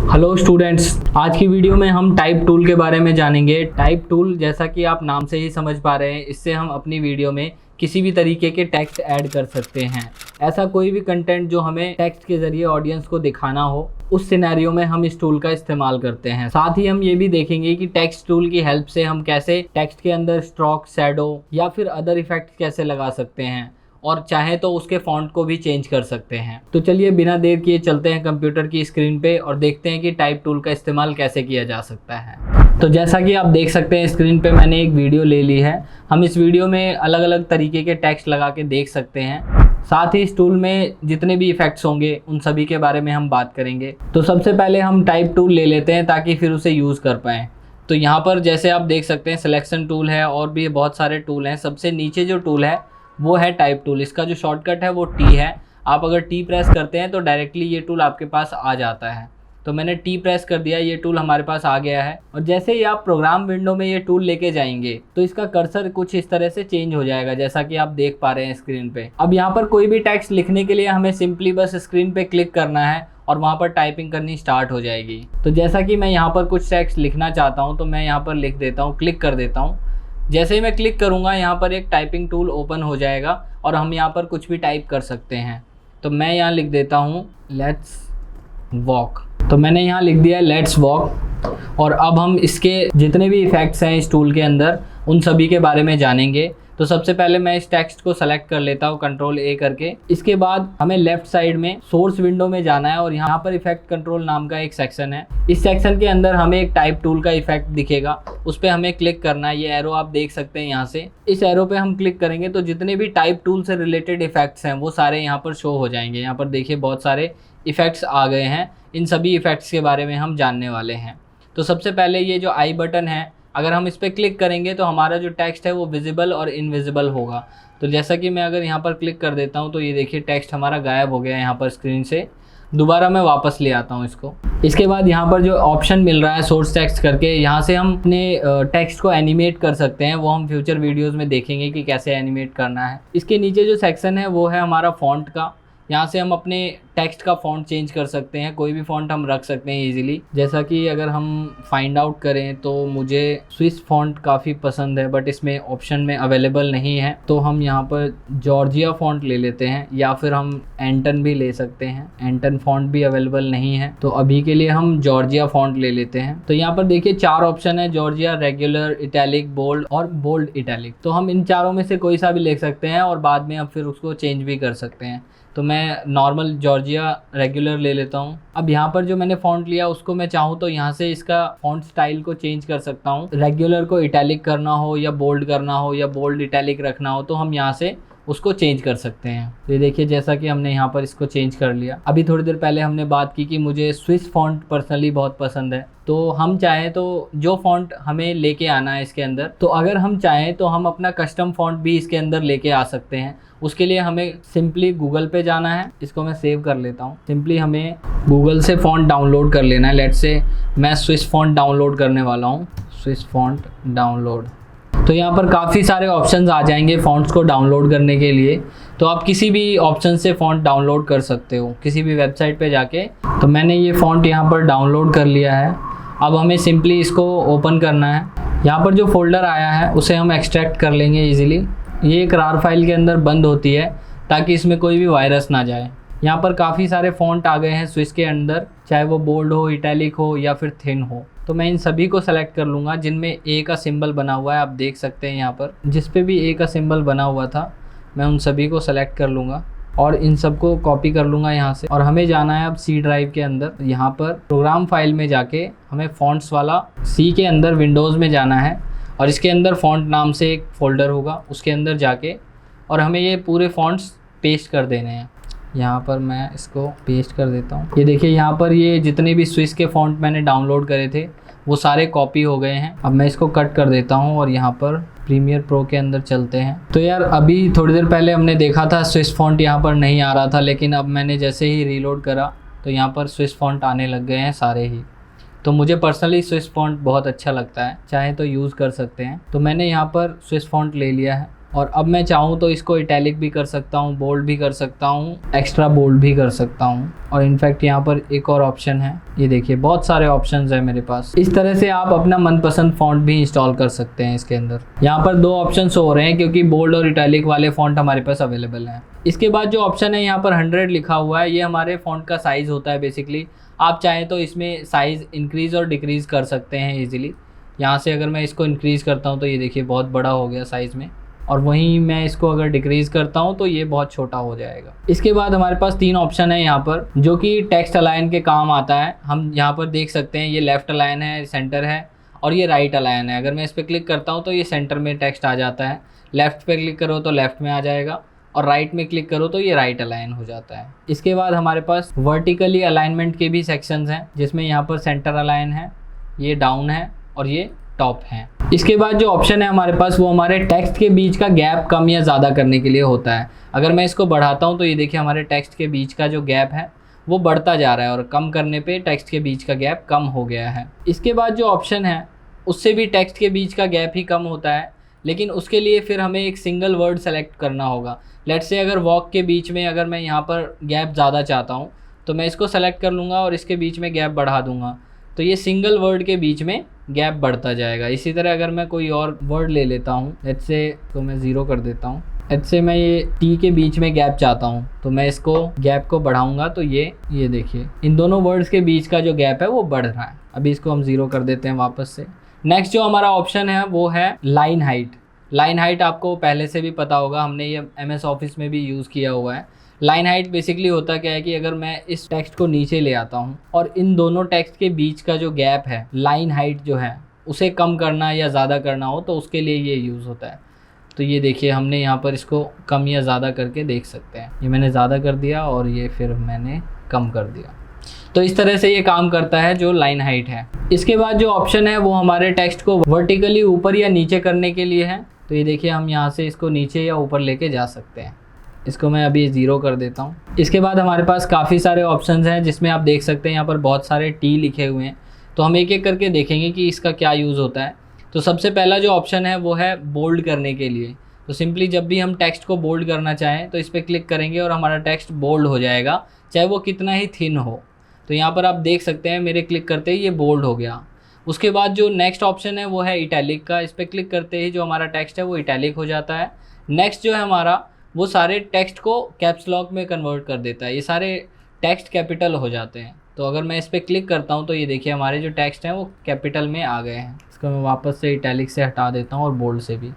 Hello students, आज की video में हम टाइप टूल के बारे में जानेंगे। टाइप टूल जैसा कि आप नाम से ही समझ पा रहे हैं, इससे हम अपनी वीडियो में किसी भी तरीके के टेक्स्ट ऐड कर सकते हैं। ऐसा कोई भी कंटेंट जो हमें टेक्स्ट के जरिए ऑडियंस को दिखाना हो, उस सिनेरियो में हम इस टूल का इस्तेमाल करते हैं। साथ ही हम ये भी देखेंगे कि टेक्स्ट टूल की हेल्प से हम कैसे टेक्स्ट के अंदर स्ट्रोक, शैडो या फिर अदर इफेक्ट कैसे लगा सकते हैं, और चाहे तो उसके फॉन्ट को भी चेंज कर सकते हैं। तो चलिए बिना देर किए चलते हैं कंप्यूटर की स्क्रीन पे और देखते हैं कि टाइप टूल का इस्तेमाल कैसे किया जा सकता है। तो जैसा कि आप देख सकते हैं स्क्रीन पे मैंने एक वीडियो ले ली है। हम इस वीडियो में अलग अलग तरीके के टेक्स्ट लगा के देख सकते हैं। साथ ही इस टूल में जितने भी इफेक्ट्स होंगे उन सभी के बारे में हम बात करेंगे। तो सबसे पहले हम टाइप टूल ले लेते हैं ताकि फिर उसे यूज़ कर पाएँ। तो यहाँ पर जैसे आप देख सकते हैं सिलेक्शन टूल है और भी बहुत सारे टूल हैं। सबसे नीचे जो टूल है वो है टाइप टूल। इसका जो शॉर्टकट है वो टी है। आप अगर टी प्रेस करते हैं तो डायरेक्टली ये टूल आपके पास आ जाता है। तो मैंने टी प्रेस कर दिया, ये टूल हमारे पास आ गया है। और जैसे ही आप प्रोग्राम विंडो में ये टूल लेके जाएंगे तो इसका कर्सर कुछ इस तरह से चेंज हो जाएगा, जैसा कि आप देख पा रहे हैं स्क्रीन पे। अब यहाँ पर कोई भी टेक्स्ट लिखने के लिए हमें सिंपली बस स्क्रीन पे क्लिक करना है और वहाँ पर टाइपिंग करनी स्टार्ट हो जाएगी। तो जैसा कि मैं यहाँ पर कुछ टेक्स्ट लिखना चाहता हूँ तो मैं यहाँ पर लिख देता हूँ, क्लिक कर देता हूँ। जैसे ही मैं क्लिक करूँगा यहाँ पर एक टाइपिंग टूल ओपन हो जाएगा और हम यहाँ पर कुछ भी टाइप कर सकते हैं। तो मैं यहाँ लिख देता हूँ लेट्स वॉक। तो मैंने यहाँ लिख दिया है लेट्स वॉक। और अब हम इसके जितने भी इफ़ेक्ट्स हैं इस टूल के अंदर उन सभी के बारे में जानेंगे। तो सबसे पहले मैं इस टेक्स्ट को सेलेक्ट कर लेता हूँ कंट्रोल ए करके। इसके बाद हमें लेफ्ट साइड में सोर्स विंडो में जाना है और यहाँ पर इफेक्ट कंट्रोल नाम का एक सेक्शन है। इस सेक्शन के अंदर हमें एक टाइप टूल का इफेक्ट दिखेगा, उस पर हमें क्लिक करना है। ये एरो आप देख सकते हैं यहाँ से। इस एरो पे हम क्लिक करेंगे तो जितने भी टाइप टूल से रिलेटेड इफेक्ट्स हैं वो सारे यहाँ पर शो हो जाएंगे। यहाँ पर देखिए बहुत सारे इफेक्ट्स आ गए हैं। इन सभी इफेक्ट्स के बारे में हम जानने वाले हैं। तो सबसे पहले ये जो आई बटन है, अगर हम इस पर क्लिक करेंगे तो हमारा जो टेक्स्ट है वो विजिबल और इनविजिबल होगा। तो जैसा कि मैं अगर यहाँ पर क्लिक कर देता हूँ तो ये देखिए टेक्स्ट हमारा गायब हो गया है यहाँ पर स्क्रीन से। दोबारा मैं वापस ले आता हूँ इसको। इसके बाद यहाँ पर जो ऑप्शन मिल रहा है सोर्स टेक्स्ट करके, यहाँ से हम अपने टेक्स्ट को एनिमेट कर सकते हैं। वो हम फ्यूचर वीडियोज़ में देखेंगे कि कैसे एनिमेट करना है। इसके नीचे जो सेक्शन है वो है हमारा फ़ॉन्ट का। यहाँ से हम अपने टेक्स्ट का फ़ॉन्ट चेंज कर सकते हैं। कोई भी फ़ॉन्ट हम रख सकते हैं इजीली। जैसा कि अगर हम फाइंड आउट करें तो मुझे स्विस फ़ॉन्ट काफ़ी पसंद है, बट इसमें ऑप्शन में अवेलेबल नहीं है। तो हम यहाँ पर जॉर्जिया फ़ॉन्ट ले लेते हैं, या फिर हम एंटन भी ले सकते हैं। एंटन फ़ॉन्ट भी अवेलेबल नहीं है, तो अभी के लिए हम जॉर्जिया फ़ॉन्ट ले लेते हैं। तो यहाँ पर देखिए 4 ऑप्शन है, जॉर्जिया, रेगुलर, इटैलिक, बोल्ड और बोल्ड इटैलिक। तो हम इन चारों में से कोई सा भी ले सकते हैं और बाद में हम फिर उसको चेंज भी कर सकते हैं। तो मैं नॉर्मल जॉर्जिया रेगुलर ले लेता हूँ। अब यहाँ पर जो मैंने फ़ॉन्ट लिया उसको मैं चाहूँ तो यहाँ से इसका फ़ॉन्ट स्टाइल को चेंज कर सकता हूँ। रेगुलर को इटैलिक करना हो या बोल्ड करना हो या बोल्ड इटैलिक रखना हो तो हम यहाँ से उसको चेंज कर सकते हैं। तो ये देखिए जैसा कि हमने यहाँ पर इसको चेंज कर लिया। अभी थोड़ी देर पहले हमने बात की कि मुझे स्विस फ़ॉन्ट पर्सनली बहुत पसंद है। तो हम चाहें तो जो फ़ॉन्ट हमें लेके आना है इसके अंदर, तो अगर हम चाहें तो हम अपना कस्टम फ़ॉन्ट भी इसके अंदर लेके आ सकते हैं। उसके लिए हमें सिंपली गूगल पे जाना है। इसको मैं सेव कर लेता हूँ। सिंपली हमें गूगल से फ़ॉन्ट डाउनलोड कर लेना है। लेट्स से मैं स्विस फ़ॉन्ट डाउनलोड करने वाला हूँ। Swiss font download. तो यहाँ पर काफ़ी सारे ऑप्शंस आ जाएंगे फ़ॉन्ट्स को डाउनलोड करने के लिए। तो आप किसी भी ऑप्शन से फ़ॉन्ट डाउनलोड कर सकते हो किसी भी वेबसाइट पे जाके। तो मैंने ये फ़ॉन्ट यहाँ पर डाउनलोड कर लिया है। अब हमें सिंपली इसको ओपन करना है। यहाँ पर जो फोल्डर आया है उसे हम एक्सट्रैक्ट कर लेंगे ईजिली। ये एक रार फाइल के अंदर बंद होती है ताकि इसमें कोई भी वायरस ना जाए। यहाँ पर काफ़ी सारे फ़ॉन्ट आ गए हैं स्विस के अंदर, चाहे वो बोल्ड हो, इटैलिक हो या फिर थिन हो। तो मैं इन सभी को सेलेक्ट कर लूँगा जिनमें ए का सिंबल बना हुआ है। आप देख सकते हैं यहाँ पर जिस पे भी ए का सिंबल बना हुआ था मैं उन सभी को सेलेक्ट कर लूँगा और इन सबको कॉपी कर लूँगा यहाँ से। और हमें जाना है अब सी ड्राइव के अंदर। यहाँ पर प्रोग्राम फाइल में जाके हमें फ़ॉन्ट्स वाला सी के अंदर विंडोज़ में जाना है और इसके अंदर फ़ॉन्ट नाम से एक फ़ोल्डर होगा, उसके अंदर जाके और हमें ये पूरे फ़ॉन्ट्स पेस्ट कर देने हैं। यहाँ पर मैं इसको पेस्ट कर देता हूँ। ये देखिए यहाँ पर ये जितने भी स्विस के फ़ॉन्ट मैंने डाउनलोड करे थे वो सारे कॉपी हो गए हैं। अब मैं इसको कट कर देता हूँ और यहाँ पर प्रीमियर प्रो के अंदर चलते हैं। तो यार अभी थोड़ी देर पहले हमने देखा था स्विस फ़ॉन्ट यहाँ पर नहीं आ रहा था, लेकिन अब मैंने जैसे ही रीलोड करा तो यहाँ पर स्विस फ़ॉन्ट आने लग गए हैं सारे ही। तो मुझे पर्सनली स्विस फ़ॉन्ट बहुत अच्छा लगता है, चाहे तो यूज़ कर सकते हैं। तो मैंने यहाँ पर स्विस फ़ॉन्ट ले लिया है और अब मैं चाहूँ तो इसको इटैलिक भी कर सकता हूँ, बोल्ड भी कर सकता हूँ, एक्स्ट्रा बोल्ड भी कर सकता हूँ। और इनफैक्ट यहाँ पर एक और ऑप्शन है, ये देखिए बहुत सारे ऑप्शंस हैं मेरे पास। इस तरह से आप अपना मनपसंद फॉन्ट भी इंस्टॉल कर सकते हैं इसके अंदर। यहाँ पर 2 ऑप्शन हो रहे हैं क्योंकि बोल्ड और इटैलिक वाले फॉन्ट हमारे पास अवेलेबल हैं। इसके बाद जो ऑप्शन है यहाँ पर 100 लिखा हुआ है, ये हमारे फॉन्ट का साइज़ होता है बेसिकली। आप चाहें तो इसमें साइज़ इंक्रीज़ और डिक्रीज़ कर सकते हैं ईजिली। यहाँ से अगर मैं इसको इंक्रीज़ करता हूँ तो ये देखिए बहुत बड़ा हो गया साइज़ में, और वहीं मैं इसको अगर डिक्रीज़ करता हूँ तो ये बहुत छोटा हो जाएगा। इसके बाद हमारे पास 3 ऑप्शन है यहाँ पर जो कि टेक्स्ट अलाइन के काम आता है। हम यहाँ पर देख सकते हैं ये लेफ़्ट अलाइन है, सेंटर है, और ये राइट अलाइन है। अगर मैं इस पर क्लिक करता हूँ तो ये सेंटर में टेक्स्ट आ जाता है, लेफ़्ट पे क्लिक करो तो लेफ़्ट में आ जाएगा, और राइट में क्लिक करो तो ये राइट अलाइन हो जाता है। इसके बाद हमारे पास वर्टिकली अलाइनमेंट के भी सेक्शंस हैं, जिसमें यहाँ पर सेंटर अलाइन है, ये डाउन है, और ये टॉप है। इसके बाद जो ऑप्शन है हमारे पास वो हमारे टेक्स्ट के बीच का गैप कम या ज़्यादा करने के लिए होता है। अगर मैं इसको बढ़ाता हूँ तो ये देखिए हमारे टेक्स्ट के बीच का जो गैप है वो बढ़ता जा रहा है, और कम करने पे टेक्स्ट के बीच का गैप कम हो गया है। इसके बाद जो ऑप्शन है उससे भी टेक्स्ट के बीच का गैप ही कम होता है, लेकिन उसके लिए फिर हमें एक सिंगल वर्ड सेलेक्ट करना होगा। लेट्स से अगर वॉक के बीच में अगर मैं यहाँ पर गैप ज़्यादा चाहता हूँ तो मैं इसको सेलेक्ट कर लूँगा और इसके बीच में गैप बढ़ा दूँगा, तो ये सिंगल वर्ड के बीच में गैप बढ़ता जाएगा। इसी तरह अगर मैं कोई और वर्ड ले लेता हूँ, लेट्स से तो मैं 0 कर देता हूँ। लेट्स से मैं ये टी के बीच में गैप चाहता हूँ तो मैं इसको गैप को बढ़ाऊँगा तो ये देखिए इन दोनों वर्ड्स के बीच का जो गैप है वो बढ़ रहा है। अभी इसको हम 0 कर देते हैं वापस से। नेक्स्ट जो हमारा ऑप्शन है वो है लाइन हाइट। लाइन हाइट आपको पहले से भी पता होगा, हमने ये MS ऑफिस में भी यूज़ किया हुआ है। लाइन हाइट बेसिकली होता क्या है कि अगर मैं इस टेक्स्ट को नीचे ले आता हूँ और इन दोनों टेक्स्ट के बीच का जो गैप है, लाइन हाइट जो है, उसे कम करना या ज़्यादा करना हो तो उसके लिए ये यूज़ होता है। तो ये देखिए हमने यहाँ पर इसको कम या ज़्यादा करके देख सकते हैं। ये मैंने ज़्यादा कर दिया और ये फिर मैंने कम कर दिया। तो इस तरह से ये काम करता है जो लाइन हाइट है। इसके बाद जो ऑप्शन है वो हमारे टेक्स्ट को वर्टिकली ऊपर या नीचे करने के लिए है। तो ये देखिए हम यहाँ से इसको नीचे या ऊपर लेके जा सकते हैं। इसको मैं अभी 0 कर देता हूँ। इसके बाद हमारे पास काफ़ी सारे ऑप्शंस हैं जिसमें आप देख सकते हैं यहाँ पर बहुत सारे टी लिखे हुए हैं। तो हम एक एक करके देखेंगे कि इसका क्या यूज़ होता है। तो सबसे पहला जो ऑप्शन है वो है बोल्ड करने के लिए। तो सिंपली जब भी हम टेक्स्ट को बोल्ड करना चाहें तो इस पर क्लिक करेंगे और हमारा टेक्स्ट बोल्ड हो जाएगा, चाहे वो कितना ही थिन हो। तो यहाँ पर आप देख सकते हैं मेरे क्लिक करते ही ये बोल्ड हो गया। उसके बाद जो नेक्स्ट ऑप्शन है वो है इटैलिक का। इस पर क्लिक करते ही जो हमारा टेक्स्ट है वो इटैलिक हो जाता है। नेक्स्ट जो है हमारा वो सारे टेक्स्ट को कैप्स लॉक में कन्वर्ट कर देता है। ये सारे टेक्स्ट कैपिटल हो जाते हैं। तो अगर मैं इस पर क्लिक करता हूँ तो ये देखिए हमारे जो टेक्स्ट हैं वो कैपिटल में आ गए हैं। इसको मैं वापस से इटैलिक से हटा देता हूँ और बोल्ड से भी।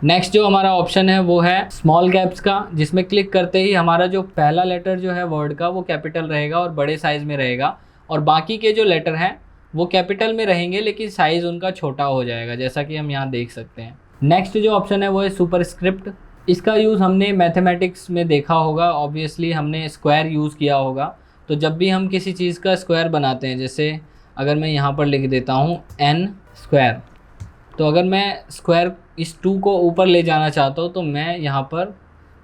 नेक्स्ट जो हमारा ऑप्शन है वो है स्मॉल कैप्स का, जिसमें क्लिक करते ही हमारा जो पहला लेटर जो है वर्ड का वो कैपिटल रहेगा और बड़े साइज़ में रहेगा, और बाकी के जो लेटर हैं वो कैपिटल में रहेंगे लेकिन साइज़ उनका छोटा हो जाएगा, जैसा कि हम यहाँ देख सकते हैं। नेक्स्ट जो ऑप्शन है वो है सुपरस्क्रिप्ट। इसका यूज़ हमने मैथमेटिक्स में देखा होगा, ऑब्वियसली हमने स्क्वायर यूज़ किया होगा। तो जब भी हम किसी चीज़ का स्क्वायर बनाते हैं, जैसे अगर मैं यहाँ पर लिख देता हूँ n स्क्वायर, तो अगर मैं स्क्वायर इस 2 को ऊपर ले जाना चाहता हूँ तो मैं यहाँ पर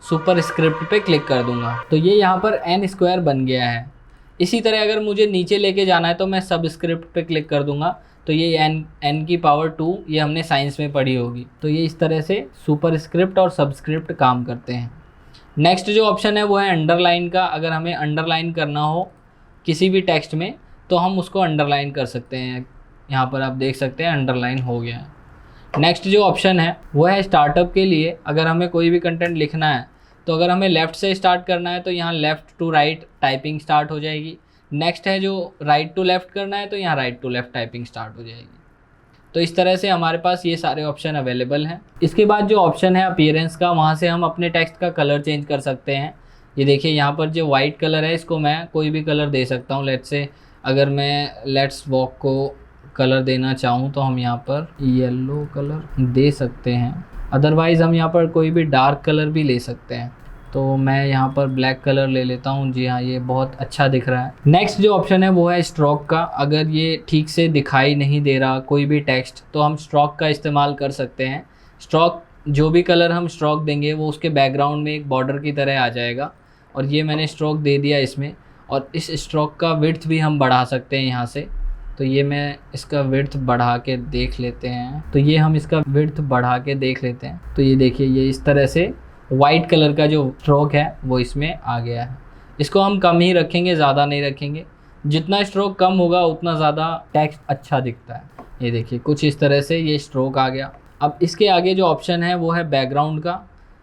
सुपरस्क्रिप्ट पे क्लिक कर दूँगा, तो ये यहाँ पर n स्क्वायर बन गया है। इसी तरह अगर मुझे नीचे लेके जाना है तो मैं सबस्क्रिप्ट पे क्लिक कर दूँगा, तो ये n की पावर 2, ये हमने साइंस में पढ़ी होगी। तो ये इस तरह से सुपरस्क्रिप्ट और सबस्क्रिप्ट काम करते हैं। नेक्स्ट जो ऑप्शन है वो है अंडरलाइन का। अगर हमें अंडरलाइन करना हो किसी भी टेक्स्ट में तो हम उसको अंडरलाइन कर सकते हैं। यहाँ पर आप देख सकते हैं अंडरलाइन हो गया है। नेक्स्ट जो ऑप्शन है वो है स्टार्टअप के लिए। अगर हमें कोई भी कंटेंट लिखना है तो अगर हमें लेफ़्ट से स्टार्ट करना है तो यहाँ left to right typing start हो जाएगी। नेक्स्ट है जो राइट टू लेफ़्ट करना है तो यहाँ right to left typing start हो जाएगी। तो इस तरह से हमारे पास ये सारे ऑप्शन अवेलेबल हैं। इसके बाद जो ऑप्शन है अपीयरेंस का, वहाँ से हम अपने टेक्स्ट का कलर चेंज कर सकते हैं। ये देखिए यहाँ पर जो वाइट कलर है इसको मैं कोई भी कलर दे सकता हूँ। लेट्स से अगर मैं लेट्स वॉक को कलर देना चाहूँ तो हम यहाँ पर येलो कलर दे सकते हैं। अदरवाइज़ हम यहाँ पर कोई भी डार्क कलर भी ले सकते हैं। तो मैं यहाँ पर ब्लैक कलर ले लेता हूँ। जी हाँ, ये बहुत अच्छा दिख रहा है। नेक्स्ट जो ऑप्शन है वो है स्ट्रोक का। अगर ये ठीक से दिखाई नहीं दे रहा कोई भी टेक्स्ट तो हम स्ट्रोक का इस्तेमाल कर सकते हैं। स्ट्रोक, जो भी कलर हम स्ट्रोक देंगे वो उसके बैकग्राउंड में एक बॉर्डर की तरह आ जाएगा, और ये मैंने स्ट्रोक दे दिया इसमें। और इस स्ट्रोक का विड्थ भी हम बढ़ा सकते हैं यहाँ से। तो ये मैं इसका विड्थ बढ़ा के देख लेते हैं। तो ये हम इसका विड्थ बढ़ा के देख लेते हैं। तो ये देखिए, ये इस तरह से वाइट कलर का जो स्ट्रोक है वो इसमें आ गया है। इसको हम कम ही रखेंगे, ज़्यादा नहीं रखेंगे। जितना स्ट्रोक कम होगा उतना ज़्यादा टेक्स्ट अच्छा दिखता है। ये देखिए, कुछ इस तरह से ये स्ट्रोक आ गया। अब इसके आगे जो ऑप्शन है वो है बैकग्राउंड का।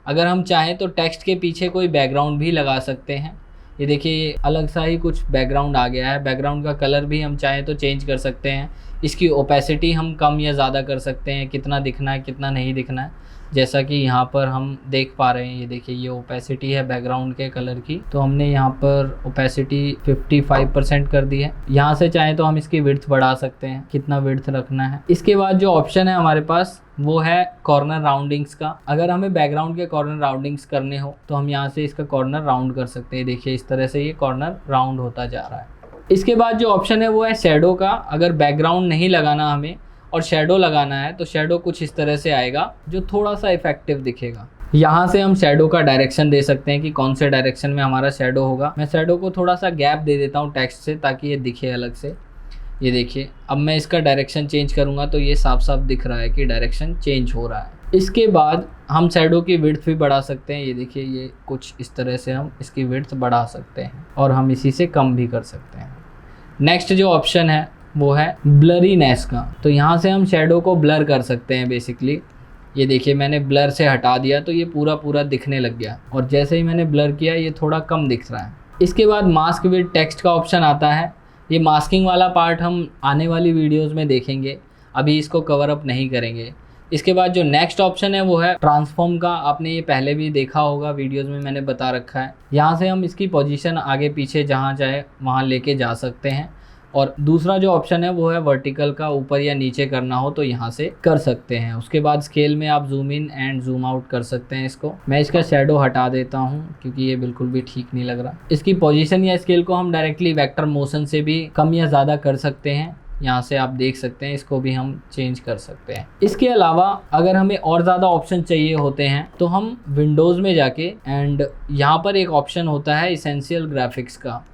अगर हम चाहें तो टेक्स्ट के पीछे कोई बैकग्राउंड भी लगा सकते हैं। ये देखिए, ये अलग सा ही कुछ बैकग्राउंड आ गया है। बैकग्राउंड का कलर भी हम चाहें तो चेंज कर सकते हैं। इसकी ओपेसिटी हम कम या ज़्यादा कर सकते हैं, कितना दिखना है कितना नहीं दिखना है। जैसा कि यहाँ पर हम देख पा रहे हैं, ये देखिए, ये ओपेसिटी है बैकग्राउंड के कलर की। तो हमने यहाँ पर ओपेसिटी 55% कर दी है। यहाँ से चाहें तो हम इसकी विड्थ बढ़ा सकते हैं, कितना विड्थ रखना है। इसके बाद जो ऑप्शन है हमारे पास वो है कॉर्नर राउंडिंग्स का। अगर हमें बैकग्राउंड के कॉर्नर राउंडिंग्स करने हो तो हम यहाँ से इसका कॉर्नर राउंड कर सकते हैं। देखिए, इस तरह से ये कॉर्नर राउंड होता जा रहा है। इसके बाद जो ऑप्शन है वो है शैडो का। अगर बैकग्राउंड नहीं लगाना हमें और शैडो लगाना है तो शैडो कुछ इस तरह से आएगा जो थोड़ा सा इफेक्टिव दिखेगा। यहाँ से हम शैडो का डायरेक्शन दे सकते हैं कि कौन से डायरेक्शन में हमारा शैडो होगा। मैं शैडो को थोड़ा सा गैप दे देता हूँ टेक्स्ट से, ताकि ये दिखे अलग से। ये देखिए, अब मैं इसका डायरेक्शन चेंज करूँगा तो ये साफ साफ दिख रहा है कि डायरेक्शन चेंज हो रहा है। इसके बाद हम शैडो की विड्थ भी बढ़ा सकते हैं। ये देखिए, ये कुछ इस तरह से हम इसकी विड्थ बढ़ा सकते हैं और हम इसी से कम भी कर सकते हैं। नेक्स्ट जो ऑप्शन है वो है ब्लरीनेस का। तो यहाँ से हम शैडो को ब्लर कर सकते हैं बेसिकली। ये देखिए, मैंने ब्लर से हटा दिया तो ये पूरा दिखने लग गया, और जैसे ही मैंने ब्लर किया ये थोड़ा कम दिख रहा है। इसके बाद मास्क विद टेक्स्ट का ऑप्शन आता है। ये मास्किंग वाला पार्ट हम आने वाली वीडियोज़ में देखेंगे, अभी इसको कवर अप नहीं करेंगे। इसके बाद जो नेक्स्ट ऑप्शन है वो है ट्रांसफॉर्म का। आपने ये पहले भी देखा होगा, वीडियोस में मैंने बता रखा है। यहाँ से हम इसकी पोजीशन आगे पीछे जहाँ चाहे वहाँ लेके जा सकते हैं। और दूसरा जो ऑप्शन है वो है वर्टिकल का, ऊपर या नीचे करना हो तो यहाँ से कर सकते हैं। उसके बाद स्केल में आप zoom in and zoom out कर सकते हैं इसको। मैं इसका शैडो हटा देता हूँ क्योंकि ये बिल्कुल भी ठीक नहीं लग रहा। इसकी पोजीशन या स्केल को हम डायरेक्टली वेक्टर मोशन से भी कम या ज़्यादा कर सकते हैं। यहाँ से आप देख सकते हैं, इसको भी हम चेंज कर सकते हैं। इसके अलावा अगर हमें और ज़्यादा ऑप्शन चाहिए होते हैं तो हम विंडोज़ में जाके एंड यहाँ पर एक ऑप्शन होता है इसेंशियल ग्राफिक्स का,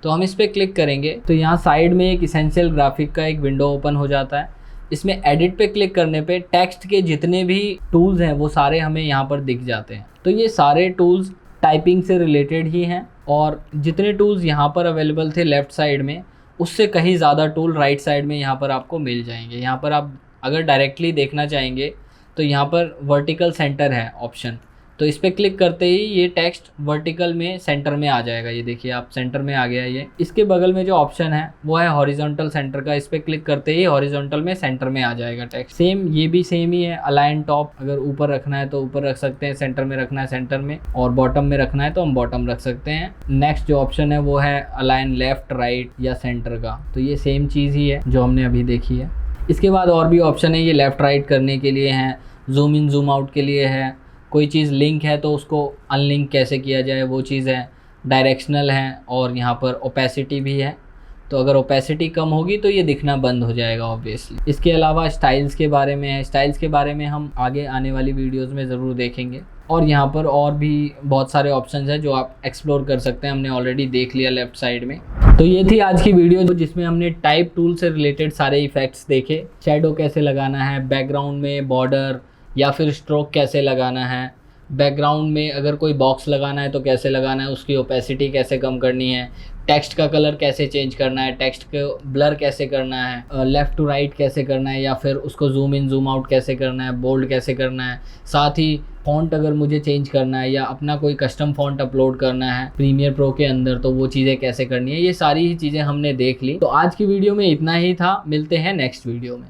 तो हम इस पर क्लिक करेंगे तो यहाँ साइड में एक इसेंशियल ग्राफिक का एक विंडो ओपन हो जाता है। इसमें एडिट पे क्लिक करने पे टेक्स्ट के जितने भी टूल्स हैं वो सारे हमें यहाँ पर दिख जाते हैं। तो ये सारे टूल्स टाइपिंग से रिलेटेड ही हैं, और जितने टूल्स यहाँ पर अवेलेबल थे लेफ़्ट साइड में, उससे कहीं ज़्यादा टूल राइट साइड में यहाँ पर आपको मिल जाएंगे। यहाँ पर आप अगर डायरेक्टली देखना चाहेंगे तो यहाँ पर वर्टिकल सेंटर है ऑप्शन, तो इस पर क्लिक करते ही ये टेक्स्ट वर्टिकल में सेंटर में आ जाएगा। ये देखिए, आप सेंटर में आ गया ये। इसके बगल में जो ऑप्शन है वो है हॉरिजॉन्टल सेंटर का। इस पर क्लिक करते ही हॉरिजॉन्टल में सेंटर में आ जाएगा टेक्स्ट। सेम ये भी सेम ही है, अलाइन टॉप। अगर ऊपर रखना है तो ऊपर रख सकते हैं, सेंटर में रखना है सेंटर में, और बॉटम में रखना है तो हम बॉटम रख सकते हैं। नेक्स्ट जो ऑप्शन है वो है अलाइन लेफ्ट राइट या सेंटर का, तो ये सेम चीज़ ही है जो हमने अभी देखी है। इसके बाद और भी ऑप्शन है, ये लेफ्ट राइट करने के लिए हैं, जूम इन जूम आउट के लिए है, कोई चीज़ लिंक है तो उसको अनलिंक कैसे किया जाए वो चीज़ है, डायरेक्शनल है, और यहाँ पर ओपेसिटी भी है। तो अगर ओपेसिटी कम होगी तो ये दिखना बंद हो जाएगा ऑब्वियसली। इसके अलावा स्टाइल्स के बारे में है। स्टाइल्स के बारे में हम आगे आने वाली वीडियोस में ज़रूर देखेंगे, और यहाँ पर और भी बहुत सारे ऑप्शंस हैं जो आप एक्सप्लोर कर सकते हैं। हमने ऑलरेडी देख लिया लेफ्ट साइड में। तो ये थी आज की वीडियो जिसमें हमने टाइप टूल से रिलेटेड सारे इफ़ेक्ट्स देखे। शैडो कैसे लगाना है, बैकग्राउंड में बॉर्डर या फिर स्ट्रोक कैसे लगाना है, बैकग्राउंड में अगर कोई बॉक्स लगाना है तो कैसे लगाना है, उसकी ओपेसिटी कैसे कम करनी है, टेक्स्ट का कलर कैसे चेंज करना है, टेक्स्ट को ब्लर कैसे करना है, लेफ़्ट टू राइट कैसे करना है, या फिर उसको जूम इन जूम आउट कैसे करना है, बोल्ड कैसे करना है। साथ ही फ़ॉन्ट अगर मुझे चेंज करना है या अपना कोई कस्टम फ़ॉन्ट अपलोड करना है प्रीमियर प्रो के अंदर तो वो चीज़ें कैसे करनी है, ये सारी ही चीज़ें हमने देख ली। तो आज की वीडियो में इतना ही था, मिलते हैं नेक्स्ट वीडियो में।